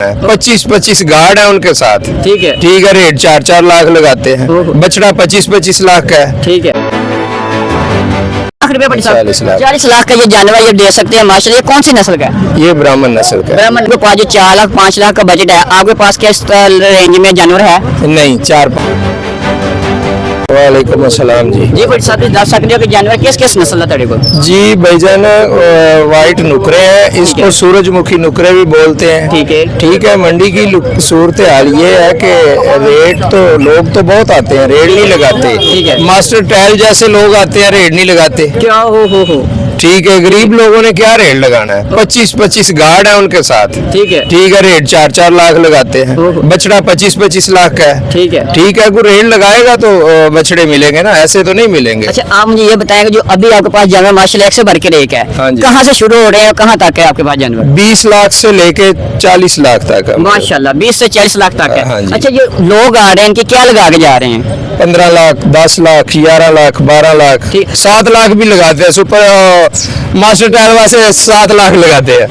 25-25 guard है उनके साथ। ठीक है। ठीक है, रेट 4-4 लाख लगाते हैं। बछड़ा 25-25 लाख का है। ठीक है। लाख रुपए पड़ 40 लाख। 40 लाख का ये जानवर ये दे सकते हैं माशाल्लाह। ये कौन सी नस्ल का है? ये ब्राह्मण नस्ल का है। ब्राह्मण के पास जो 4 लाख 5 लाख का बजट है, आपके पास क्या इस रेंज में जानवर है? नहीं, 4-5। वालेकुम अस्सलाम जी। जी कोई साथ बता सकते हो कि जानवर किस किस नस्ल का को? जी भाईजान, वाइट नुकरे हैं, इसको सूरजमुखी नुकरे भी बोलते हैं। ठीक है। ठीक है। मंडी की सूरत हाल ये है कि रेट तो लोग तो बहुत आते हैं, रेट नहीं लगाते। ठीक है। मास्टर टैल जैसे लोग आते हैं, रेट नहीं लगाते। क्या हो ठीक है। गरीब लोगों ने क्या रेट लगाना है? 25-25 गार्ड है उनके साथ। ठीक है। ठीक है, रेट 4-4 लाख लगाते हैं। बछड़ा 25-25 लाख का है। ठीक है। ठीक है, कोई रेट लगाएगा तो बछड़े मिलेंगे ना, ऐसे तो नहीं मिलेंगे। अच्छा, आप मुझे ये बताएंगे जो अभी आपके पास जानवर माशाल्लाह 1 से बढ़ के एक है, हाँ जी। कहाँ से शुरू हो रहे हैं, कहाँ तक है आपके पास जानवर? 20 लाख से लेके 40 लाख तक है। माशाल्लाह 20 से 40 लाख तक है। हाँ जी। अच्छा, जो लोग आ रहे हैं इनकी क्या लगा के जा रहे हैं? 15 लाख, 10 लाख, 11 लाख, 12 लाख, ठीक। 7 लाख भी लगाते हैं। सुपर मास्टर टैल वासे 7 लाख लगाते हैं।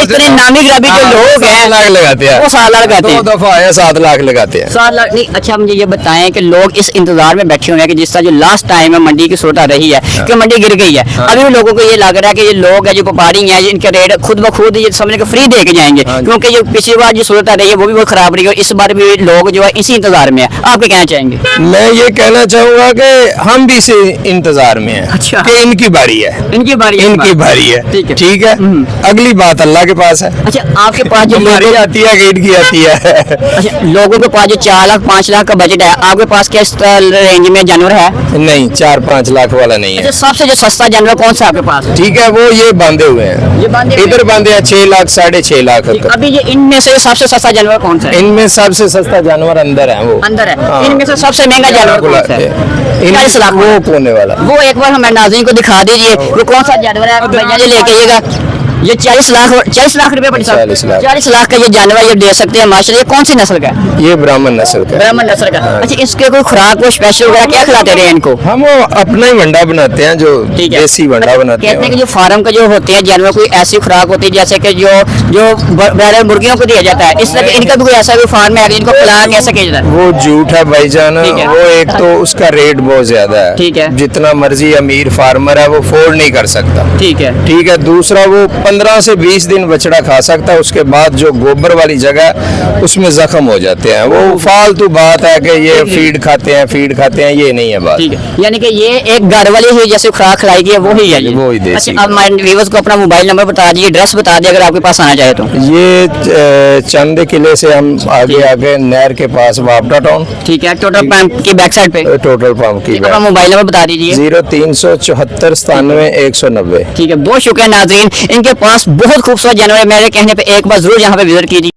इतने नामी ग्रामी जो लोग 7 हैं लाख लगाते हैं। वो 7 लाख लगाते हैं। 2 दफा आया 7 लाख लगाते हैं। 7 लाख नहीं। अच्छा, मुझे ये बताएं कि लोग इस इंतजार में बैठे हुए हैं कि जिस तरह जो लास्ट टाइम है मंडी की सूरत आ रही है कि मंडी गिर गई है, अभी भी लोगों को ये लग रहा है कि ये लोग है जो व्यापारी हैं इनके रेट खुद ब खुद ये समझने को फ्री दे के जाएंगे, क्योंकि जो पिछली बार जो सूरत आ रही है वो भी बहुत खराब रही है और इस बार भी लोग जो है इसी इंतजार में है। आप क्या कहना चाहेंगे? मैं ये कहना चाहूंगा कि हम भी इसी इंतजार में हैं। अच्छा। कि इनकी बारी है। इनकी बारी है। इनकी बारी है। ठीक है। ठीक है। अगली बात अल्लाह के पास है। अच्छा, आपके पास जो हमारी आती है कि इनकी आती है। अच्छा, लोगों के पास जो 4 लाख 5 लाख का बजट है, आपके पास क्या इस रेंज में जानवर है? नहीं, 4-5 लाख वाला नहीं है। अच्छा, सबसे जो सस्ता जानवर कौन सा है आपके पास? ठीक है, वो ये बांधे हुए हैं। ये बांधे हुए इधर बांधे हैं 6 लाख 6.5 लाख हैं। तक। अभी ये इनमें से सबसे सस्ता जानवर कौन सा है? इनमें सबसे सस्ता जानवर अंदर है। वो अंदर है। हाँ। इनमें से सबसे महंगा जानवर कौन सा है? 40 लाख। वो कोने वाला। वो एक बार हमें नाज़रीन को दिखा दीजिए वो कौन सा जानवर है, भैया जी लेके आइएगा। ये 40 लाख रुपए पड़ी साहब। 40 लाख। 40 लाख का ये जानवर ये दे सकते हैं माशाल्लाह। ये कौन सी नस्ल का है? ये ब्राह्मण नस्ल का है। ब्राह्मण नस्ल का। अच्छा, इसके कोई खुराक को स्पेशल वगैरह क्या खिलाते रहे इनको? हम वो अपना ही वंडा बनाते हैं, जो ठीक है। देसी वंडा बनाते कहते हैं कि हैं। जो फार्म का जो होते हैं जानवर कोई ऐसी खुराक होती है जैसे कि जो ब्रॉयलर मुर्गियों को दिया जाता है, इस तरह इनका भी कोई ऐसा कोई फार्म है इनको खिलाया कैसे किया जाता है? वो झूठ है भाईजान। ठीक है। वो एक तो उसका रेट बहुत ज्यादा है। ठीक है। जितना मर्जी अमीर फार्मर है वो अफोर्ड नहीं कर सकता। ठीक है। ठीक है। दूसरा, वो 15 से 20 दिन बछड़ा खा सकता है, उसके बाद जो गोबर वाली जगह है, उसमें जख्म हो जाते हैं। वो फालतू बात है कि ये फीड खाते हैं, ये नहीं है बात। ठीक है, यानी कि ये एक घर वाली ही जैसे खुराक खिलाएगी वो ही है ये? वो ही देसी। अच्छा, अब हमारे व्यूअर्स को अपना मोबाइल नंबर बता दीजिए, एड्रेस बता दिए अगर आपके पास आना चाहे तो। ये चंद किले से हम आगे नहर के पास वापडा टाउन। ठीक है। टोटल पंप की बैक साइड पे टोटल पंप की अपना मोबाइल नंबर बता दीजिए। 0374 97 190। ठीक है, बहुत शुक्रिया नाज़रीन। इनके पास बहुत खूबसूरत जानवर है, मेरे कहने पे एक बार जरूर यहाँ पे विजिट कीजिए।